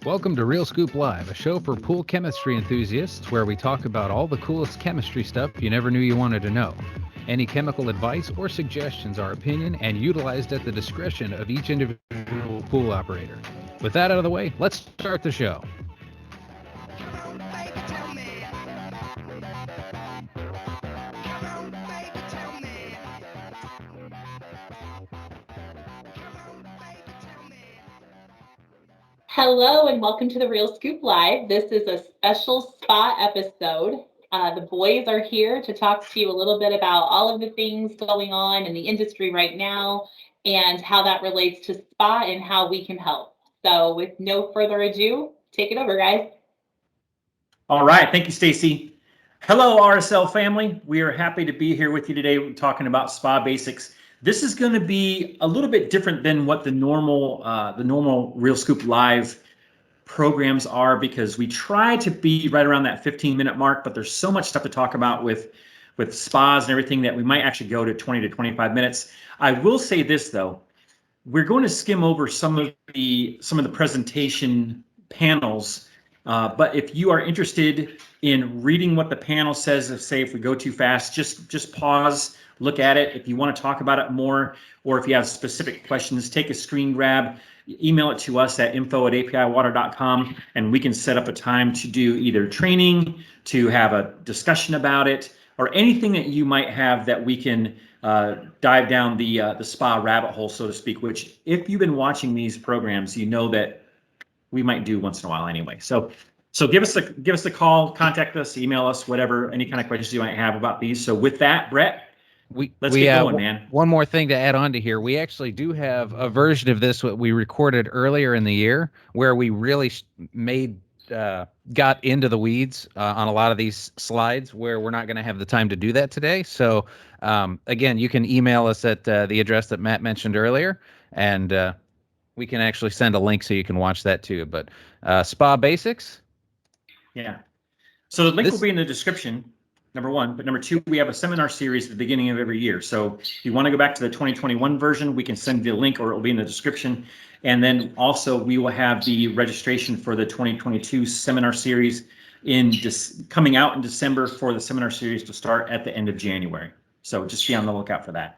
Welcome to Real Scoop Live, a show for pool chemistry enthusiasts where we talk about all the coolest chemistry stuff you never knew you wanted to know. Any chemical advice or suggestions are opinion and utilized at the discretion of each individual pool operator. With that out of the way, let's start the show. Hello and welcome to the Real Scoop Live. This is a special spa episode. The boys are here to talk to you a little bit about all of the things going on in the industry right now and how that relates to spa and how we can help. So with no further ado, take it over, guys. All right. Thank you, Stacy. Hello, RSL family. We are happy to be here with you today talking about spa basics. This is going to be a little bit different than what the normal Real Scoop Live programs are, because we try to be right around that 15-minute mark, but there's so much stuff to talk about with spas and everything that we might actually go to 20 to 25 minutes. I will say this though, we're going to skim over some of the presentation panels. But if you are interested in reading what the panel says, say if we go too fast, just pause, look at it. If you want to talk about it more, or if you have specific questions, take a screen grab, email it to us at info@apiwater.com, and we can set up a time to do either training, to have a discussion about it, or anything that you might have that we can dive down the spa rabbit hole, so to speak, which if you've been watching these programs, you know that we might do once in a while anyway. So give us a call, contact us, email us, whatever, any kind of questions you might have about these. So with that, Brett, let's get going, man. One more thing to add on to here. We actually do have a version of this what we recorded earlier in the year where we really got into the weeds on a lot of these slides, where we're not going to have the time to do that today. So again, you can email us at the address that Matt mentioned earlier, and we can actually send a link so you can watch that too. But spa basics. Yeah. So the link will be in the description, number one. But number two, we have a seminar series at the beginning of every year. So if you want to go back to the 2021 version, we can send you the link, or it will be in the description. And then also we will have the registration for the 2022 seminar series coming out in December, for the seminar series to start at the end of January. So just be on the lookout for that.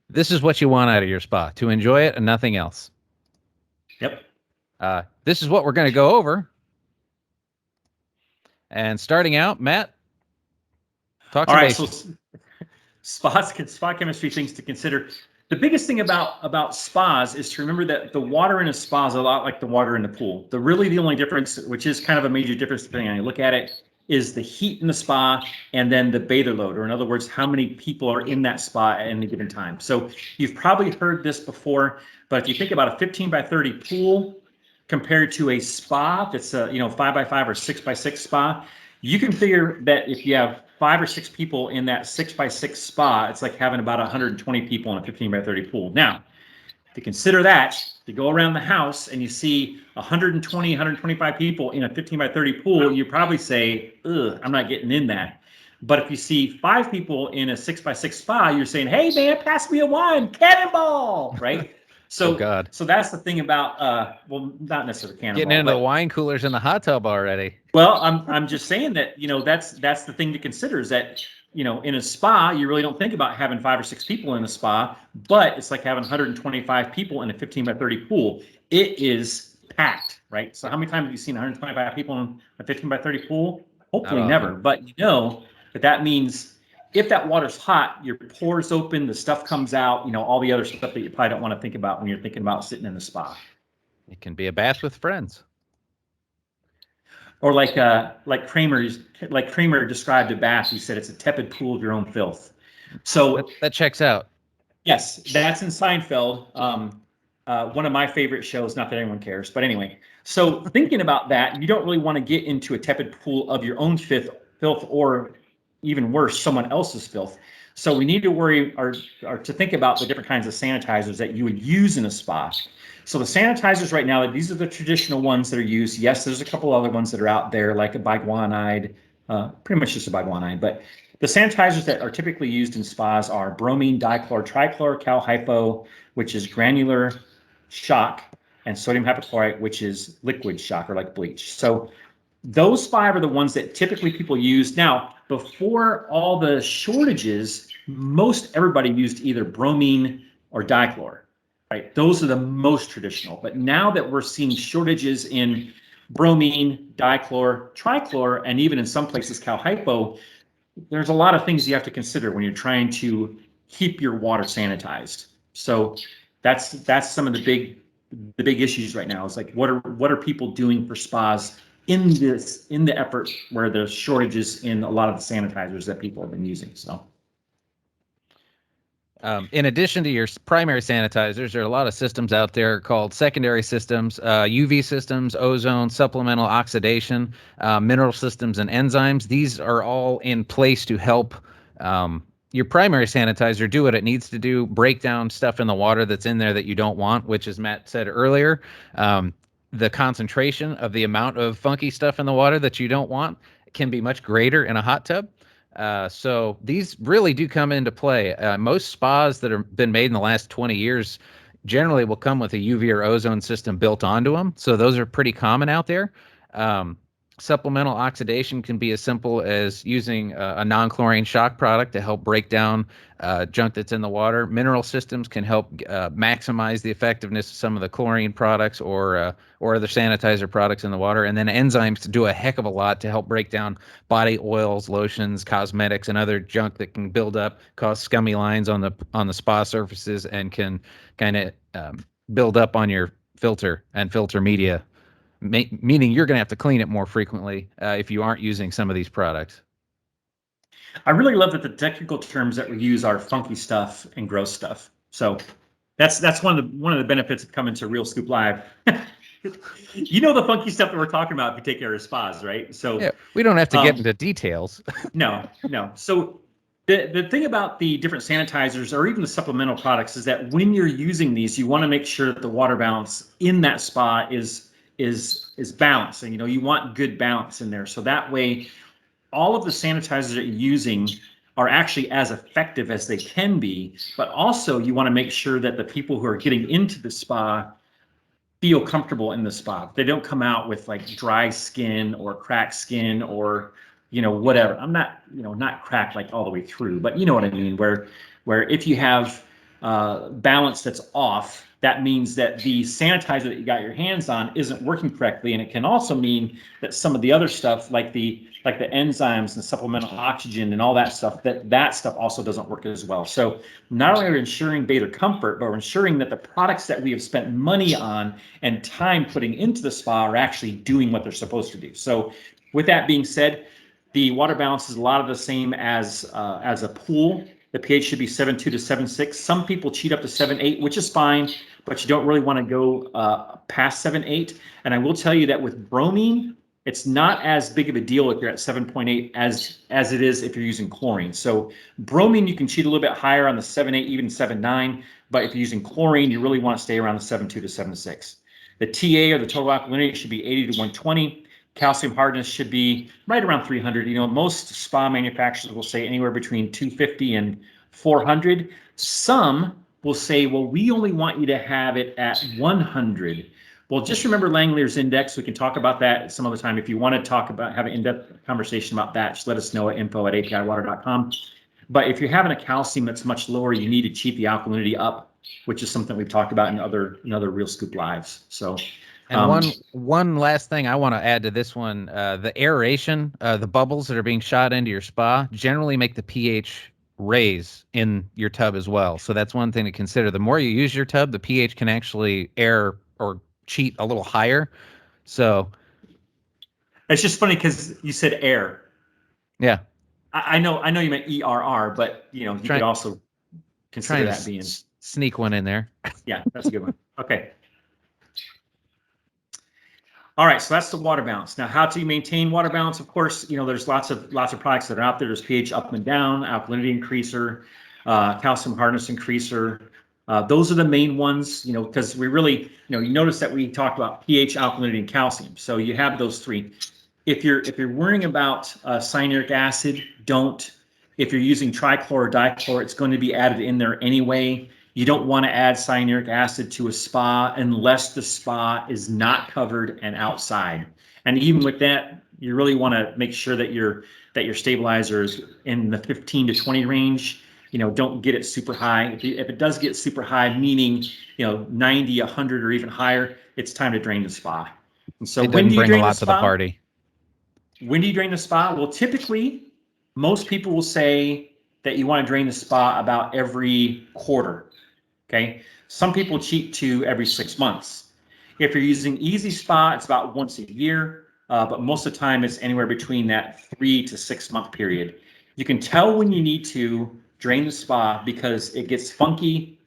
This is what you want out of your spa, to enjoy it and nothing else. Yep. This is what we're going to go over. And starting out, Matt, talk some basics. So spa chemistry things to consider. The biggest thing about spas is to remember that the water in a spa is a lot like the water in the pool. The only difference, which is kind of a major difference depending on how you look at it, is the heat in the spa and then the bather load, or in other words, how many people are in that spa at any given time. So you've probably heard this before, but if you think about a 15 by 30 pool compared to a spa that's a 5x5 or 6x6 spa, you can figure that if you have 5 or 6 people in that 6x6 spa, it's like having about 120 people in a 15 by 30 pool. Now, to consider that, you go around the house and you see 120, 125 people in a 15 by 30 pool, you probably say, ugh, I'm not getting in that. But if you see 5 people in a 6x6 spa, you're saying, hey man, pass me a wine, cannonball, right? So, so that's the thing about, well, not necessarily cannonball. Getting into the wine coolers in the hot tub already. Well, I'm just saying that, that's the thing to consider, is that, in a spa, you really don't think about having 5 or 6 people in a spa, but it's like having 125 people in a 15 by 30 pool. It is packed, right? So how many times have you seen 125 people in a 15 by 30 pool? Hopefully never, but that means if that water's hot, your pores open, the stuff comes out, all the other stuff that you probably don't want to think about when you're thinking about sitting in the spa. It can be a bath with friends. Or like Kramer described a bath. He said it's a tepid pool of your own filth. So that checks out. Yes, that's in Seinfeld. One of my favorite shows. Not that anyone cares, but anyway. So thinking about that, you don't really want to get into a tepid pool of your own filth, or even worse, someone else's filth. So we need to worry or to think about the different kinds of sanitizers that you would use in a spa. So the sanitizers right now, these are the traditional ones that are used. Yes, there's a couple other ones that are out there, like a biguanide, pretty much just a biguanide. But the sanitizers that are typically used in spas are bromine dichlor trichlor cal hypo, which is granular shock, and sodium hypochlorite, which is liquid shock or like bleach. So those 5 are the ones that typically people use. Now, before all the shortages, most everybody used either bromine or dichlor, right? Those are the most traditional. But now that we're seeing shortages in bromine, dichlor, trichlor, and even in some places cal-hypo, there's a lot of things you have to consider when you're trying to keep your water sanitized. So that's some of the big issues right now. Is like what are people doing for spas in the effort where there's shortages in a lot of the sanitizers that people have been using. So in addition to your primary sanitizers, there are a lot of systems out there called secondary systems, UV systems, ozone, supplemental oxidation, mineral systems, and enzymes. These are all in place to help your primary sanitizer do what it needs to do, break down stuff in the water that's in there that you don't want, which, as Matt said earlier, the concentration of the amount of funky stuff in the water that you don't want can be much greater in a hot tub. So these really do come into play. Most spas that have been made in the last 20 years generally will come with a UV or ozone system built onto them. So those are pretty common out there. Supplemental oxidation can be as simple as using a non-chlorine shock product to help break down junk that's in the water. Mineral systems can help maximize the effectiveness of some of the chlorine products or other sanitizer products in the water. And then enzymes do a heck of a lot to help break down body oils, lotions, cosmetics, and other junk that can build up, cause scummy lines on the spa surfaces, and can kind of build up on your filter and filter media. Meaning you're going to have to clean it more frequently if you aren't using some of these products. I really love that the technical terms that we use are funky stuff and gross stuff. So that's one of the benefits of coming to Real Scoop Live. You know the funky stuff that we're talking about if you take care of spas, right? So yeah, we don't have to get into details. No. So the thing about the different sanitizers or even the supplemental products is that when you're using these, you want to make sure that the water balance in that spa is balanced, and you want good balance in there. So that way, all of the sanitizers that you're using are actually as effective as they can be. But also, you want to make sure that the people who are getting into the spa feel comfortable in the spa. They don't come out with like dry skin or cracked skin or whatever. I'm not not cracked like all the way through, but you know what I mean. Where if you have balance that's off, that means that the sanitizer that you got your hands on isn't working correctly, and it can also mean that some of the other stuff, like the enzymes and supplemental oxygen and all that stuff, that stuff also doesn't work as well. So not only are we ensuring bather comfort, but we're ensuring that the products that we have spent money on and time putting into the spa are actually doing what they're supposed to do. So with that being said, the water balance is a lot of the same as a pool. The pH should be 7.2 to 7.6. Some people cheat up to 7.8, which is fine, but you don't really want to go past 7.8. And I will tell you that with bromine, it's not as big of a deal if you're at 7.8 as it is if you're using chlorine. So bromine, you can cheat a little bit higher on the 7.8, even 7.9. But if you're using chlorine, you really want to stay around the 7.2 to 7.6. The TA, or the total alkalinity, should be 80 to 120. Calcium hardness should be right around 300. Most spa manufacturers will say anywhere between 250 and 400. Some will say, well, we only want you to have it at 100. Well, just remember Langmuir's index. We can talk about that some other time. If you want to have an in-depth conversation about that, just let us know at info@apiwater.com. But if you're having a calcium that's much lower, you need to cheat the alkalinity up, which is something we've talked about in other Real Scoop Lives. So. And one last thing I want to add to this one, the aeration, the bubbles that are being shot into your spa generally make the pH raise in your tub as well. So that's one thing to consider. The more you use your tub, the pH can actually air or cheat a little higher. So it's just funny because you said air. Yeah. I know you meant ERR, but you could also consider that being sneak one in there. Yeah, that's a good one. Okay. All right, so that's the water balance. Now, how do you maintain water balance? Of course, there's lots of products that are out there. There's pH up and down, alkalinity increaser, calcium hardness increaser. Those are the main ones, because we really, you notice that we talked about pH, alkalinity, and calcium. So you have those three. If you're worrying about cyanuric acid, don't. If you're using trichlor or dichlor, it's going to be added in there anyway. You don't want to add cyanuric acid to a spa unless the spa is not covered and outside. And even with that, you really want to make sure that your stabilizer is in the 15 to 20 range. Don't get it super high. If it does get super high, meaning 90, 100, or even higher, it's time to drain the spa. And so It doesn't bring a lot to the party. When do you drain the spa? Well, typically, most people will say that you want to drain the spa about every quarter. Okay. Some people cheat to every 6 months. If you're using Easy Spa, it's about once a year, but most of the time it's anywhere between that 3 to 6 month period. You can tell when you need to drain the spa because it gets funky.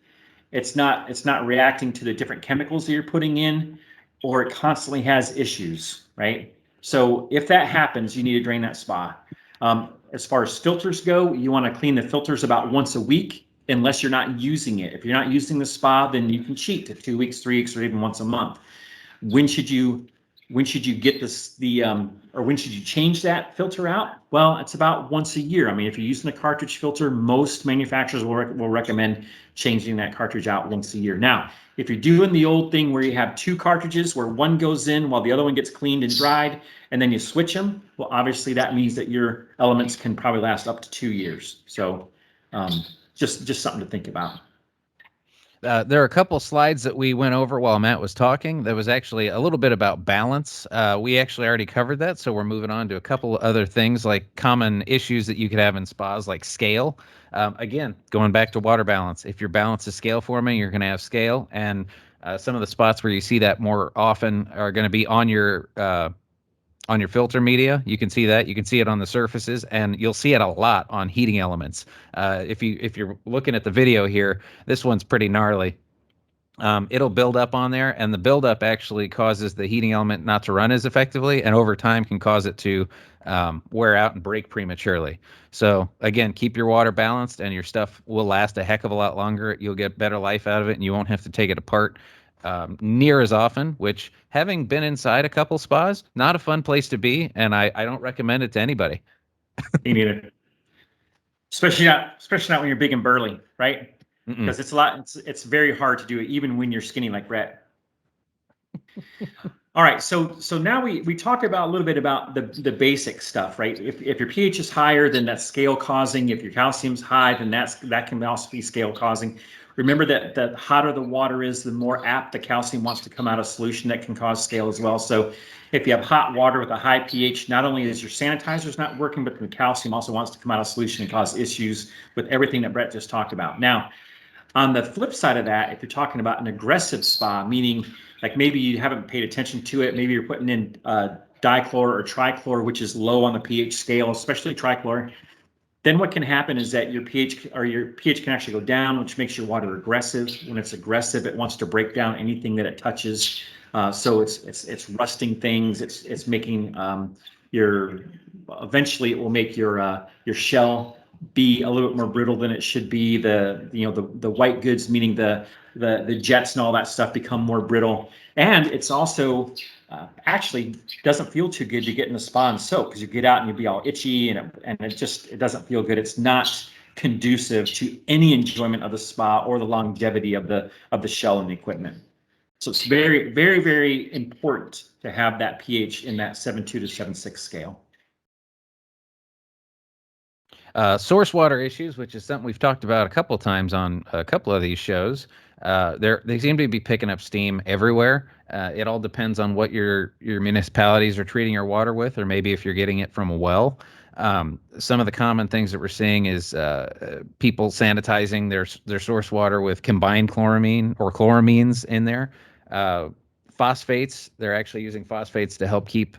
It's not reacting to the different chemicals that you're putting in, or it constantly has issues, right? So if that happens, you need to drain that spa. As far as filters go, you want to clean the filters about once a week, unless you're not using it. If you're not using the spa, then you can cheat to 2 weeks, 3 weeks, or even once a month. When should you get this or when should you change that filter out? Well, it's about once a year. I mean, if you're using a cartridge filter, most manufacturers will recommend changing that cartridge out once a year. Now, if you're doing the old thing where you have 2 cartridges where one goes in while the other one gets cleaned and dried, and then you switch them, well, obviously that means that your elements can probably last up to 2 years. So just something to think about. There are a couple slides that we went over while Matt was talking. That was actually a little bit about balance. We actually already covered that, so we're moving on to a couple other things like common issues that you could have in spas, like scale. Again, going back to water balance. If your balance is scale forming, you're going to have scale, and some of the spots where you see that more often are going to be on your filter media. You can see that. You can see it on the surfaces, and you'll see it a lot on heating elements. If you're looking at the video here, this one's pretty gnarly. It'll build up on there, and the buildup actually causes the heating element not to run as effectively, and over time can cause it to wear out and break prematurely. So again, keep your water balanced, and your stuff will last a heck of a lot longer. You'll get better life out of it, and you won't have to take it apart near as often, which, having been inside a couple spas, not a fun place to be, and I don't recommend it to anybody. Me neither. Especially not when you're big and burly, right? Because it's very hard to do it even when you're skinny like Brett. All right, so now we talked about a little bit about the basic stuff, right? If your pH is higher, then that's scale causing. If your calcium's high, then that can also be scale causing. Remember that the hotter the water is, the more apt the calcium wants to come out of solution. That can cause scale as well. So if you have hot water with a high pH, not only is your sanitizers not working, but the calcium also wants to come out of solution and cause issues with everything that Brett just talked about. Now, on the flip side of that, if you're talking about an aggressive spa, meaning like maybe you haven't paid attention to it, maybe you're putting in dichlor or trichlor, which is low on the pH scale, especially trichlor, then what can happen is that your pH can actually go down, which makes your water aggressive. When it's aggressive, it wants to break down anything that it touches. So it's rusting things. It's making eventually it will make your shell be a little bit more brittle than it should be. The white goods, meaning the jets and all that stuff, become more brittle. And it's also actually doesn't feel too good to get in the spa and soak, because you get out and you'll be all itchy, and it doesn't feel good. It's not conducive to any enjoyment of the spa or the longevity of the shell and the equipment. So it's very, very, very important to have that pH in that 7.2 to 7.6 scale. Source water issues, which is something we've talked about a couple times on a couple of these shows. They seem to be picking up steam everywhere. It all depends on what your municipalities are treating your water with, or maybe if you're getting it from a well. Some of the common things that we're seeing is people sanitizing their source water with combined chloramine or chloramines in there. Phosphates, they're actually using phosphates to help keep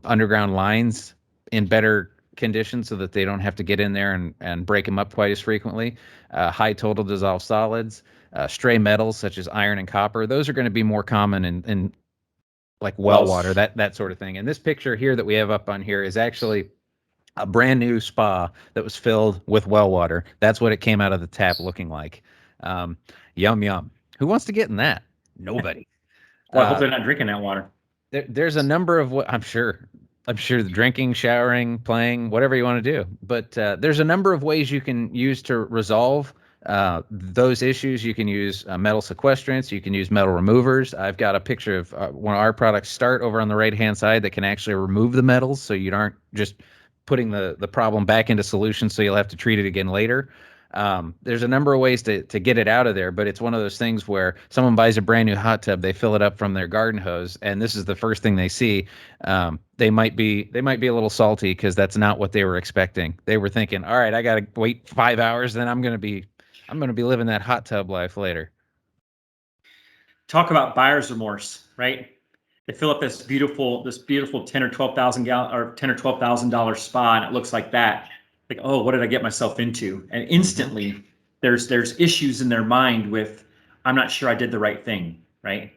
underground lines in better conditions so that they don't have to get in there and break them up quite as frequently. High total dissolved solids, stray metals such as iron and copper, those are going to be more common in like well water, that sort of thing. And this picture here that we have up on here is actually a brand new spa that was filled with well water. That's what it came out of the tap looking like. Yum, yum. Who wants to get in that? Nobody. Well, I hope they're not drinking that water. There's a number of I'm sure the drinking, showering, playing, whatever you want to do. But there's a number of ways you can use to resolve those issues, you can use metal sequestrants, you can use metal removers. I've got a picture of one of our products start over on the right-hand side that can actually remove the metals, so you aren't just putting the problem back into solution, so you'll have to treat it again later. There's a number of ways to get it out of there, but it's one of those things where someone buys a brand new hot tub, they fill it up from their garden hose, and this is the first thing they see. They might be a little salty because that's not what they were expecting. They were thinking, all right, I got to wait 5 hours, then I'm going to be living that hot tub life later. Talk about buyer's remorse, right? They fill up this beautiful 10 or 12,000 gallon or $10,000 spa, and it looks like that. Like, oh, what did I get myself into? And instantly, there's issues in their mind with, I'm not sure I did the right thing, right?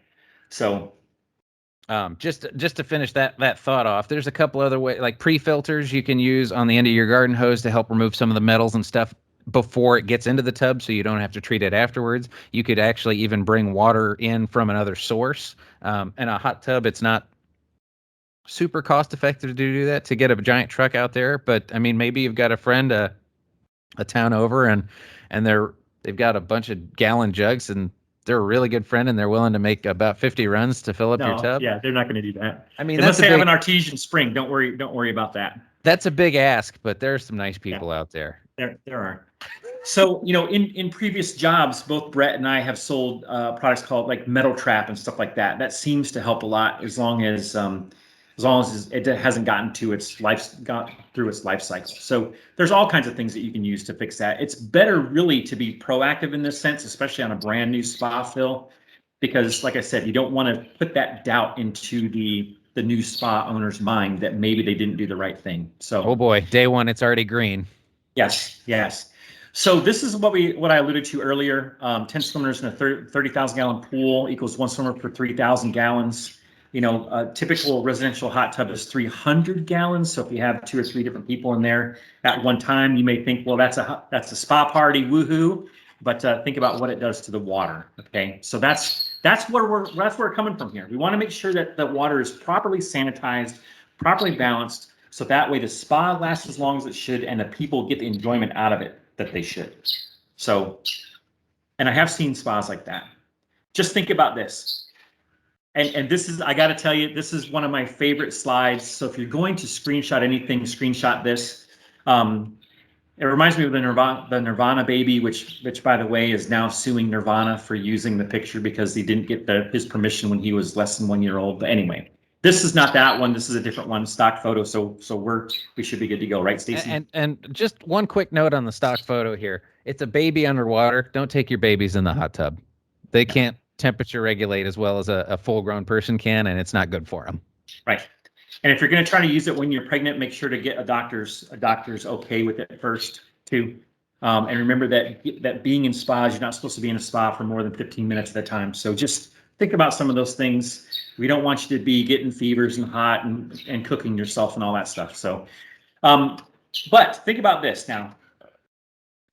So, just to finish that thought off, there's a couple other ways, like pre-filters you can use on the end of your garden hose to help remove some of the metals and stuff before it gets into the tub, so you don't have to treat it afterwards. You could actually even bring water in from another source. In a hot tub, it's not super cost effective to do that, to get a giant truck out there. But I mean, maybe you've got a friend a town over, and they've got a bunch of gallon jugs, and they're a really good friend, and they're willing to make about 50 runs to fill up your tub. Yeah, they're not going to do that. I mean, unless they have an artesian spring, don't worry about that. That's a big ask, but there's some nice people out there. There are. So, in previous jobs, both Brett and I have sold products called like Metal Trap and stuff like that. That seems to help a lot as long as it hasn't got through its life cycle. So there's all kinds of things that you can use to fix that. It's better really to be proactive in this sense, especially on a brand new spa fill, because like I said, you don't want to put that doubt into the new spa owner's mind that maybe they didn't do the right thing. So, oh boy, day one, it's already green. Yes. So this is what I alluded to earlier. 10 swimmers in a 30,000 gallon pool equals 1 swimmer per 3,000 gallons. A typical residential hot tub is 300 gallons. So if you have 2 or 3 different people in there at one time, you may think, well, that's a spa party, woohoo. But think about what it does to the water. Okay, so that's where we're coming from here. We want to make sure that the water is properly sanitized, properly balanced, so that way the spa lasts as long as it should, and the people get the enjoyment out of it that they should. So, and I have seen spas like that. Just think about this. And this is, I got to tell you, this is one of my favorite slides. So if you're going to screenshot anything, screenshot this. It reminds me of the Nirvana baby, which by the way is now suing Nirvana for using the picture because he didn't get his permission when he was less than 1 year old. But anyway, this is not that one. This is a different one, stock photo. So we should be good to go, right, Stacy? And just one quick note on the stock photo here. It's a baby underwater. Don't take your babies in the hot tub. They can't temperature regulate as well as a full-grown person can, and it's not good for them. Right. And if you're going to try to use it when you're pregnant, make sure to get a doctor's okay with it first too. And remember that being in spas, you're not supposed to be in a spa for more than 15 minutes at a time. So just think about some of those things. We don't want you to be getting fevers and hot and cooking yourself and all that stuff. So, but think about this now.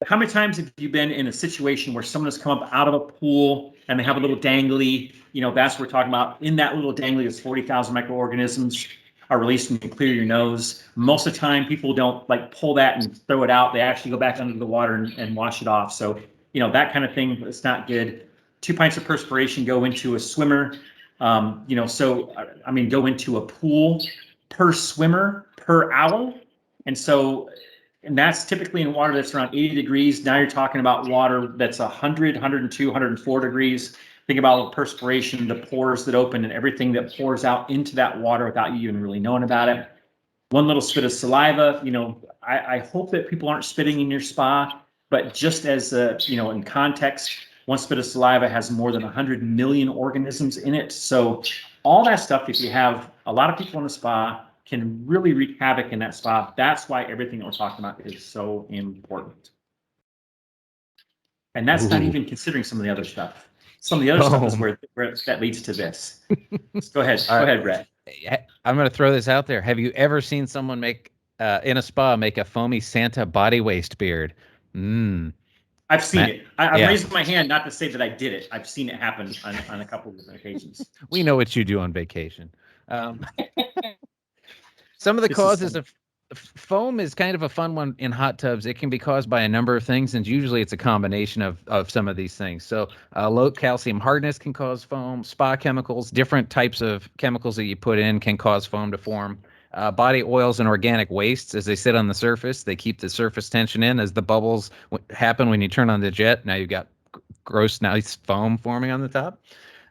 How many times have you been in a situation where someone has come up out of a pool and they have a little dangly, that's what we're talking about. In that little dangly, there's 40,000 microorganisms are released when you clear your nose. Most of the time, people don't like pull that and throw it out. They actually go back under the water and wash it off. So, that kind of thing, it's not good. 2 pints of perspiration go into a swimmer. Go into a pool per swimmer per hour. And that's typically in water that's around 80 degrees. Now you're talking about water that's 100, 102, 104 degrees. Think about the perspiration, the pores that open, and everything that pours out into that water without you even really knowing about it. One little spit of saliva, I hope that people aren't spitting in your spa, but just as, in context, one spit of saliva has more than 100 million organisms in it. So all that stuff, if you have a lot of people in the spa, can really wreak havoc in that spa. That's why everything that we're talking about is so important. And that's not even considering some of the other stuff. Some of the other stuff is where that leads to this. Go ahead. Go ahead, Brett. I'm going to throw this out there. Have you ever seen someone make in a spa make a foamy Santa body waste beard? I've seen it. I raised my hand not to say that I did it. I've seen it happen on a couple of different occasions. We know what you do on vacation. Some of the causes of foam is kind of a fun one in hot tubs. It can be caused by a number of things, and usually it's a combination of some of these things. So low calcium hardness can cause foam. Spa chemicals, different types of chemicals that you put in can cause foam to form. Body oils and organic wastes, as they sit on the surface, they keep the surface tension in as the bubbles happen when you turn on the jet. Now you've got gross, nice foam forming on the top.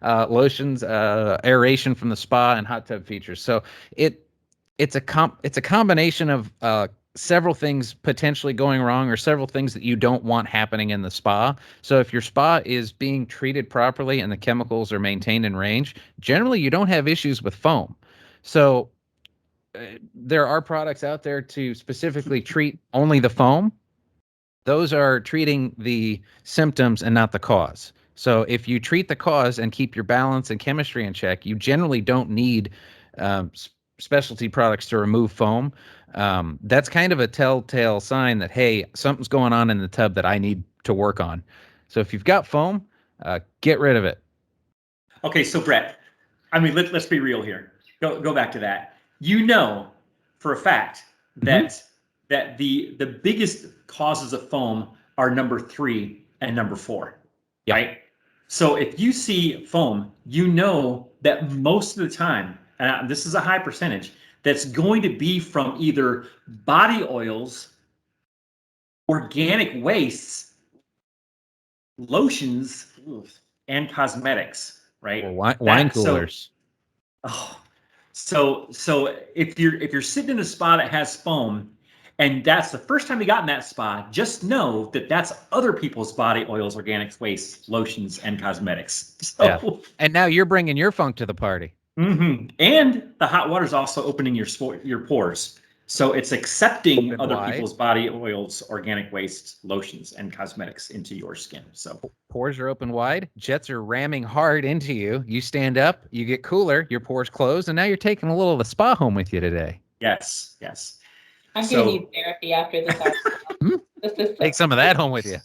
Lotions, aeration from the spa, and hot tub features. So it's a combination of several things potentially going wrong, or several things that you don't want happening in the spa. So if your spa is being treated properly and the chemicals are maintained in range, generally you don't have issues with foam. So there are products out there to specifically treat only the foam. Those are treating the symptoms and not the cause. So if you treat the cause and keep your balance and chemistry in check, you generally don't need specialty products to remove foam. That's kind of a telltale sign that, hey, something's going on in the tub that I need to work on. So if you've got foam, get rid of it. Okay, so Brett, I mean, let's be real here. Go back to that. You know, for a fact that that the biggest causes of foam are number 3 and number 4, Yep. right? So if you see foam, you know that most of the time, and this is a high percentage, that's going to be from either body oils, organic wastes, lotions, and cosmetics, right? Or wine coolers. So if you're sitting in a spa that has foam, and that's the first time you got in that spa, just know that that's other people's body oils, organics, wastes, lotions, and cosmetics. So, Yeah. And now you're bringing your funk to the party. And the hot water is also opening your pores. So it's accepting other people's body oils, organic wastes, lotions, and cosmetics into your skin. So pores are open wide, jets are ramming hard into you. You stand up, you get cooler, your pores close, and now you're taking a little of the spa home with you today. Yes. I'm going to need therapy after this. Take some of that home with you.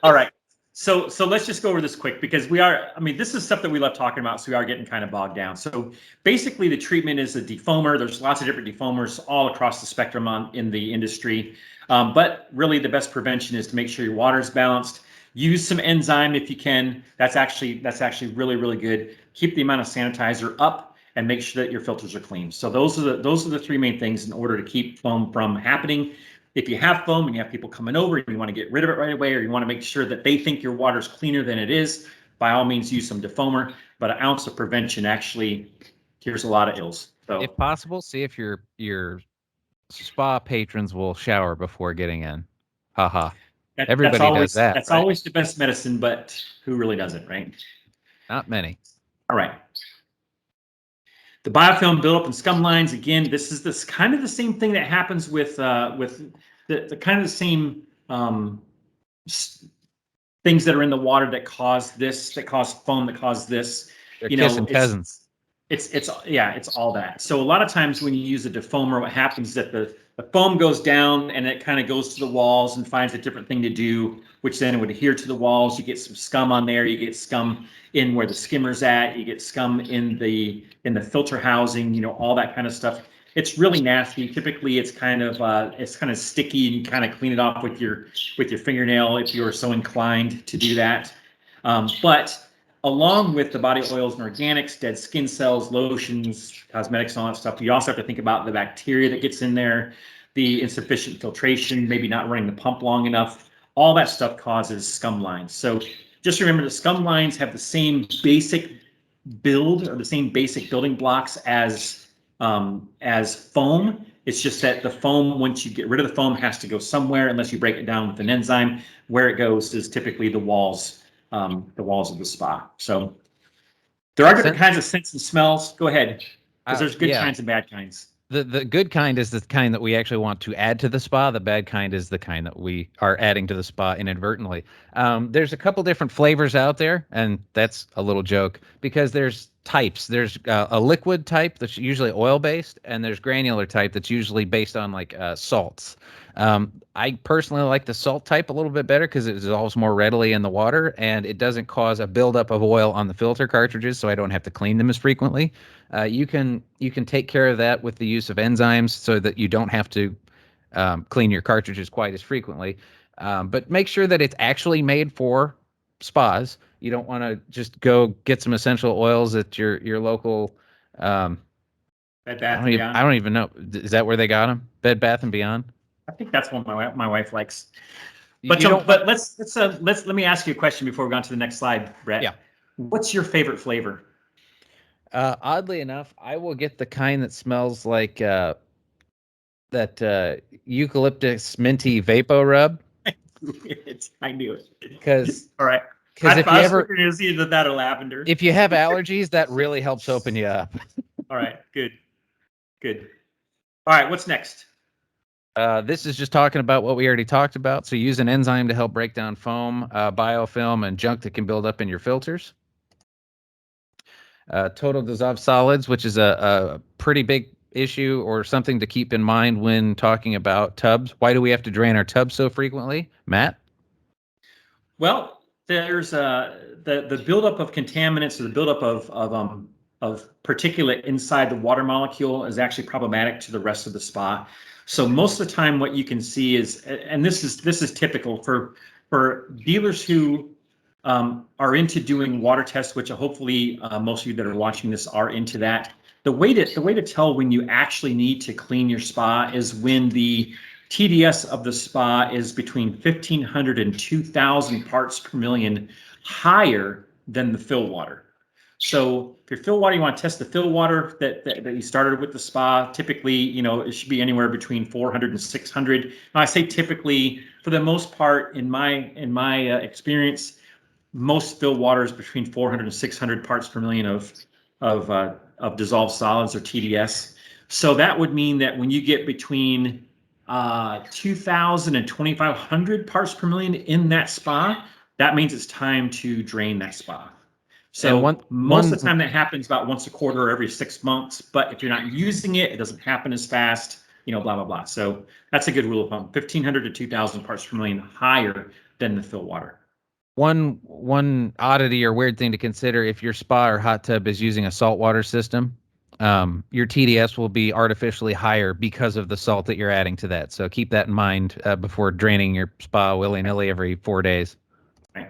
All right. So let's just go over this quick, because this is stuff that we love talking about, so we are getting kind of bogged down. So basically the treatment is a defoamer. There's lots of different defoamers all across the spectrum in the industry. But really the best prevention is to make sure your water is balanced. Use some enzyme if you can. That's actually really, really good. Keep the amount of sanitizer up and make sure that your filters are clean. So those are the 3 main things in order to keep foam from happening. If you have foam and you have people coming over and you want to get rid of it right away, or you want to make sure that they think your water's cleaner than it is, by all means use some defoamer. But an ounce of prevention actually cures a lot of ills. So if possible, see if your spa patrons will shower before getting in. Haha. Everybody does that. That's right? always the best medicine, but who really does it, right? Not many. All right. The biofilm buildup and scum lines. Again, this is kind of the same thing that happens with the kind of the same things that are in the water that cause this, that cause foam, that cause this. They're kissing cousins. It's all that. So a lot of times when you use a defoamer, what happens is that the foam goes down and it kind of goes to the walls and finds a different thing to do, which then it would adhere to the walls. You get some scum on there. You get scum in where the skimmer's at. You get scum in the filter housing. All that kind of stuff. It's really nasty. Typically, it's kind of sticky, and you kind of clean it off with your fingernail if you are so inclined to do that. But along with the body oils and organics, dead skin cells, lotions, cosmetics, and all that stuff, you also have to think about the bacteria that gets in there, the insufficient filtration, maybe not running the pump long enough. All that stuff causes scum lines. So just remember the scum lines have the same basic build, or the same basic building blocks as foam. It's just that the foam, once you get rid of the foam, has to go somewhere unless you break it down with an enzyme. Where it goes is typically the walls of the spa. So there are different kinds of scents and smells. Go ahead, because there's good kinds and bad kinds. The good kind is the kind that we actually want to add to the spa. The bad kind is the kind that we are adding to the spa inadvertently. There's a couple different flavors out there, and that's a little joke, because there's types. There's a liquid type that's usually oil-based, and there's granular type that's usually based on like salts. I personally like the salt type a little bit better because it dissolves more readily in the water, and it doesn't cause a buildup of oil on the filter cartridges, so I don't have to clean them as frequently. You can take care of that with the use of enzymes so that you don't have to clean your cartridges quite as frequently. But make sure that it's actually made for spas. You don't want to just go get some essential oils at your local. Bed Bath and Beyond. I don't even know. Is that where they got them? Bed Bath and Beyond. I think that's what my wife likes. You But don't. But let me ask you a question before we go on to the next slide, Brett. Yeah. What's your favorite flavor? Oddly enough, I will get the kind that smells like that eucalyptus minty Vapo Rub. I knew it. Because all right. Because if you ever, it was either that or lavender. if you have allergies, that really helps open you up. All right, good. All right, what's next? This is just talking about what we already talked about. So use an enzyme to help break down foam, biofilm, and junk that can build up in your filters. Total dissolved solids, which is a pretty big issue or something to keep in mind when talking about tubs. Why do we have to drain our tubs so frequently, Matt? Well, there's the buildup of contaminants or the buildup of particulate inside the water molecule is actually problematic to the rest of the spa. So most of the time, what you can see is, and this is typical for dealers who are into doing water tests, which hopefully most of you that are watching this are into that. The way to tell when you actually need to clean your spa is when the TDS of the spa is between 1,500 and 2,000 parts per million higher than the fill water. So if your fill water, you want to test the fill water that you started with the spa. Typically, it should be anywhere between 400 and 600. Now, I say typically, for the most part, in my experience, most fill water is between 400 and 600 parts per million of dissolved solids or TDS. So that would mean that when you get between 2,000 and 2,500 parts per million in that spa, that means it's time to drain that spa. So most of the time that happens about once a quarter or every 6 months. But if you're not using it, it doesn't happen as fast, blah, blah, blah. So that's a good rule of thumb, 1,500 to 2,000 parts per million higher than the fill water. One oddity or weird thing to consider if your spa or hot tub is using a saltwater system, your TDS will be artificially higher because of the salt that you're adding to that. So keep that in mind before draining your spa willy-nilly every 4 days. Right.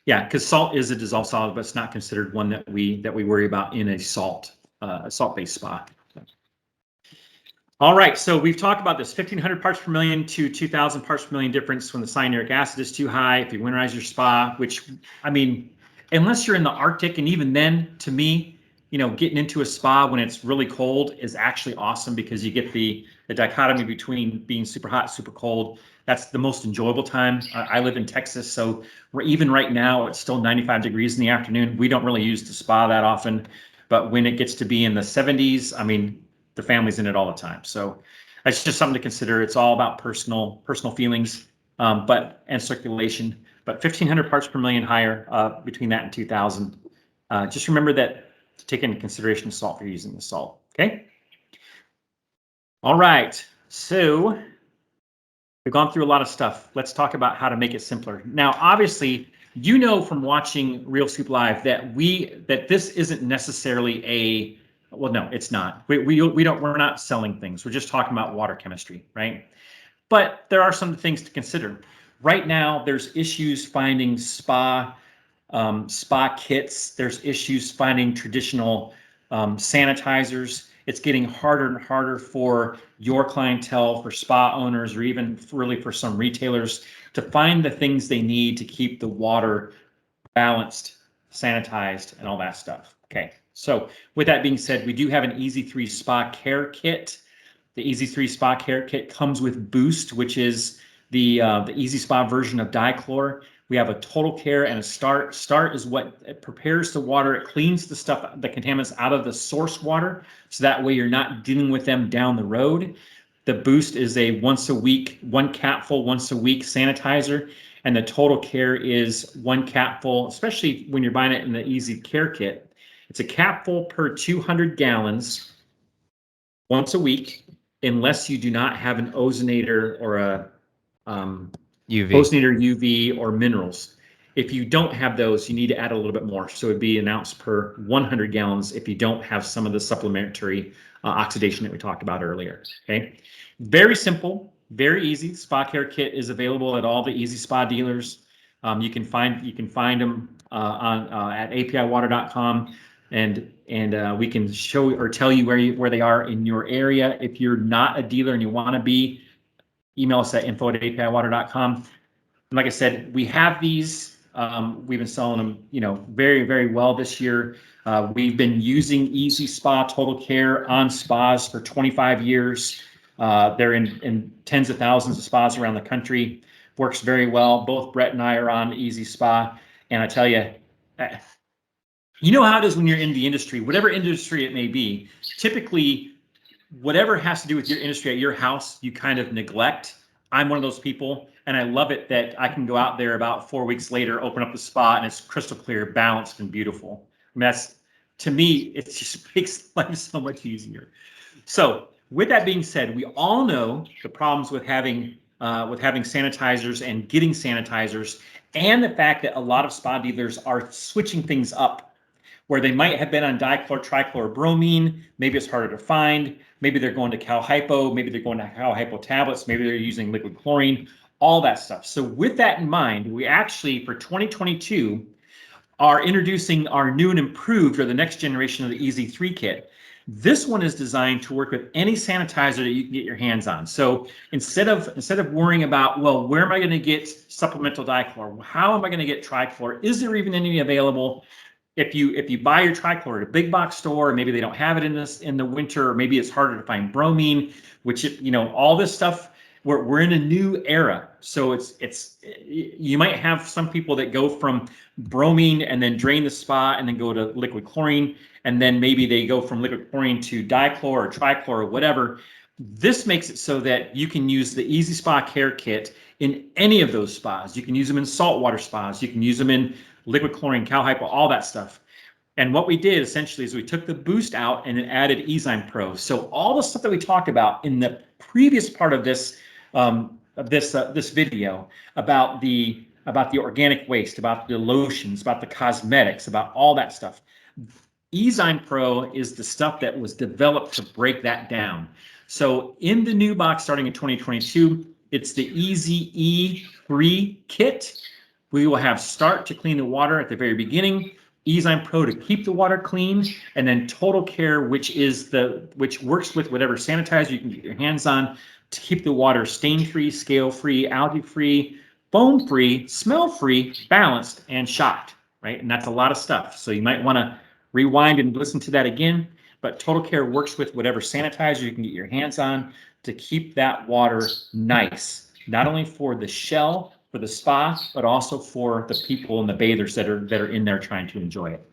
Yeah, because salt is a dissolved solid, but it's not considered one that we worry about in a salt-based spa. All right, so we've talked about this 1,500 parts per million to 2,000 parts per million difference when the cyanuric acid is too high. If you winterize your spa, which, I mean, unless you're in the Arctic, and even then, to me, getting into a spa when it's really cold is actually awesome because you get the dichotomy between being super hot, super cold. That's the most enjoyable time. I live in Texas, so even right now, it's still 95 degrees in the afternoon. We don't really use the spa that often, but when it gets to be in the 70s, I mean, the family's in it all the time. So that's just something to consider. It's all about personal feelings, and circulation. But 1,500 parts per million higher between that and 2,000. Just remember that to take into consideration the salt if you're using the salt. Okay. All right. So we've gone through a lot of stuff. Let's talk about how to make it simpler. Now, obviously, from watching Real Scoop Live that this isn't necessarily well, no, it's not. We're not selling things. We're just talking about water chemistry, right? But there are some things to consider. Right now, there's issues finding spa kits. There's issues finding traditional sanitizers. It's getting harder and harder for your clientele, for spa owners, or even really for some retailers to find the things they need to keep the water balanced, sanitized, and all that stuff. Okay. So with that being said, we do have an Easy 3 Spa Care Kit. The Easy 3 Spa Care Kit comes with Boost, which is the Easy Spa version of Dichlor. We have a Total Care and a Start. Start is what it prepares the water. It cleans the contaminants out of the source water. So that way you're not dealing with them down the road. The Boost is a once a week sanitizer. And the Total Care is 1 capful, especially when you're buying it in the Easy Care Kit. It's a capful per 200 gallons once a week, unless you do not have an ozonator or a UV. Ozonator UV or minerals. If you don't have those, you need to add a little bit more. So it'd be an ounce per 100 gallons if you don't have some of the supplementary oxidation that we talked about earlier. Okay, very simple, very easy. Spa Care Kit is available at all the Easy Spa dealers. You can find them at apiwater.com, and we can show or tell you where they are in your area. If you're not a dealer and you want to be, email us at info@apiwater.com. And like I said, we have these. We've been selling them, very, very well this year. We've been using Easy Spa Total Care on spas for 25 years. They're in tens of thousands of spas around the country. Works very well. Both Brett and I are on Easy Spa, and I tell you, you know how it is when you're in the industry, whatever industry it may be. Typically, whatever has to do with your industry at your house, you kind of neglect. I'm one of those people, and I love it that I can go out there about 4 weeks later, open up the spa, and it's crystal clear, balanced, and beautiful. I mean, to me, it just makes life so much easier. So with that being said, we all know the problems with having sanitizers and getting sanitizers, and the fact that a lot of spa dealers are switching things up, where they might have been on dichlor, trichlor, bromine. Maybe it's harder to find. Maybe they're going to Cal Hypo. Maybe they're going to Cal Hypo tablets. Maybe they're using liquid chlorine, all that stuff. So with that in mind, we actually, for 2022, are introducing our new and improved, or the next generation of the Easy 3 kit. This one is designed to work with any sanitizer that you can get your hands on. So instead of worrying about, well, where am I going to get supplemental dichlor? How am I going to get trichlor? Is there even any available? If you buy your trichlor at a big box store, maybe they don't have it in the winter, or maybe it's harder to find bromine, which all this stuff. We're in a new era, so you might have some people that go from bromine and then drain the spa and then go to liquid chlorine, and then maybe they go from liquid chlorine to dichlor or trichlor or whatever. This makes it so that you can use the Easy Spa Care Kit in any of those spas. You can use them in saltwater spas. You can use them in liquid chlorine, Cal Hypo, all that stuff. And what we did essentially is we took the boost out and added Ezyme Pro. So all the stuff that we talked about in the previous part of this video about the organic waste, about the lotions, about the cosmetics, about all that stuff. Ezyme Pro is the stuff that was developed to break that down. So in the new box starting in 2022, it's the Easy E3 kit. We will have Start to clean the water at the very beginning, Ezyme Pro to keep the water clean, and then Total Care, which works with whatever sanitizer you can get your hands on to keep the water stain-free, scale-free, algae-free, foam-free, smell-free, balanced, and shocked, right? And that's a lot of stuff. So you might want to rewind and listen to that again. But Total Care works with whatever sanitizer you can get your hands on to keep that water nice, not only for the shell, for the spa, but also for the people and the bathers that are in there trying to enjoy it.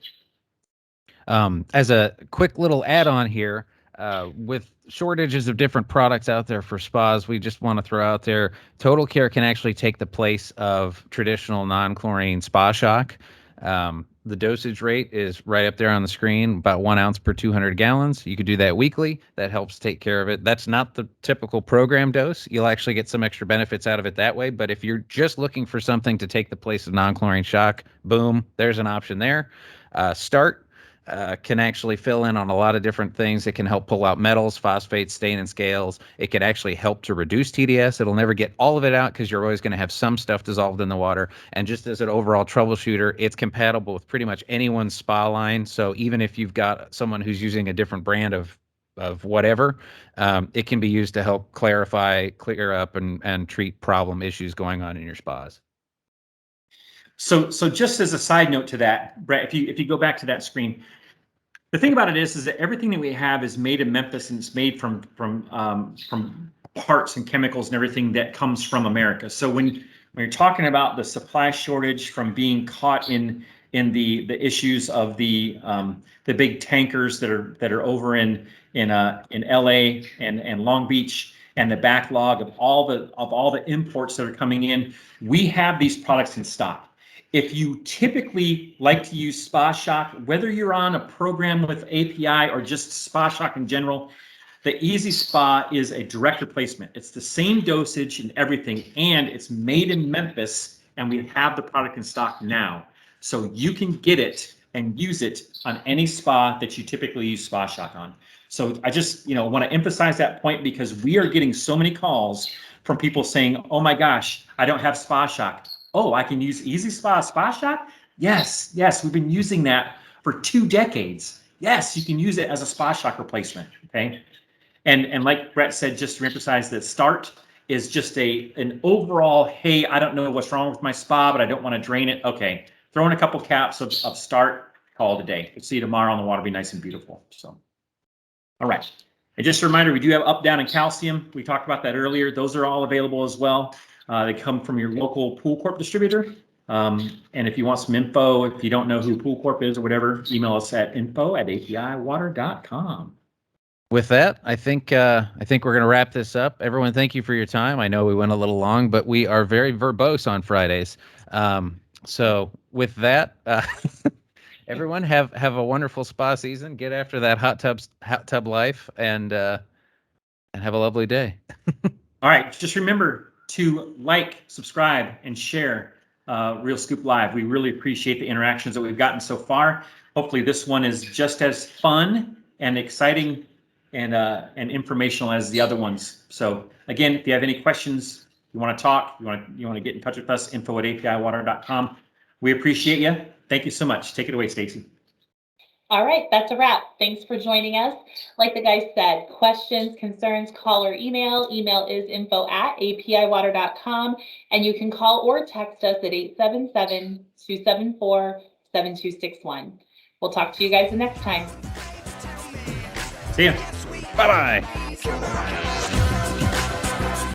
As a quick little add-on here, with shortages of different products out there for spas, we just want to throw out there, Total Care can actually take the place of traditional non-chlorine spa shock. The dosage rate is right up there on the screen, about 1 ounce per 200 gallons. You could do that weekly. That helps take care of it. That's not the typical program dose. You'll actually get some extra benefits out of it that way. But if you're just looking for something to take the place of non-chlorine shock, boom, there's an option there. Start can actually fill in on a lot of different things. It can help pull out metals, phosphates, stain, and scales. It can actually help to reduce TDS. It'll never get all of it out because you're always going to have some stuff dissolved in the water. And just as an overall troubleshooter, it's compatible with pretty much anyone's spa line. So even if you've got someone who's using a different brand of whatever, it can be used to help clarify, clear up, and treat problem issues going on in your spas. So just as a side note to that, Brett, if you go back to that screen, the thing about it is that everything that we have is made in Memphis, and it's made from parts and chemicals and everything that comes from America. So when you're talking about the supply shortage from being caught in the issues of the big tankers that are over in LA and Long Beach, and the backlog of all the imports that are coming in, we have these products in stock. If you typically like to use Spa Shock, whether you're on a program with API or just Spa Shock in general, the Easy Spa is a direct replacement. It's the same dosage and everything, and it's made in Memphis, and we have the product in stock now. So you can get it and use it on any spa that you typically use Spa Shock on. So I just, want to emphasize that point because we are getting so many calls from people saying, oh my gosh, I don't have Spa Shock. Oh, I can use Easy Spa Shock? Yes, we've been using that for 2 decades. Yes, you can use it as a Spa Shock replacement, okay? And like Brett said, just to emphasize that Start is just an overall, hey, I don't know what's wrong with my spa, but I don't want to drain it. Okay, throw in a couple caps of Start, call it a day. We'll see you tomorrow, and the water will be nice and beautiful. So, all right. And just a reminder, we do have Up, Down, and Calcium. We talked about that earlier. Those are all available as well. They come from your local Pool Corp distributor. And if you want some info, if you don't know who Pool Corp is or whatever, email us at info@apiwater.com. With that, I think we're going to wrap this up. Everyone, thank you for your time. I know we went a little long, but we are very verbose on Fridays. So with that, everyone have a wonderful spa season. Get after that hot tub life, and have a lovely day. All right, just remember to like, subscribe, and share Real Scoop Live. We really appreciate the interactions that we've gotten so far. Hopefully, this one is just as fun and exciting and informational as the other ones. So again, if you have any questions, you want to talk, you want to get in touch with us, info@apiwater.com. We appreciate you. Thank you so much. Take it away, Stacy. All right, that's a wrap. Thanks for joining us. Like the guys said, questions, concerns, call or email. Email is info@apiwater.com, and you can call or text us at 877-274-7261. We'll talk to you guys the next time. See ya. Bye-bye.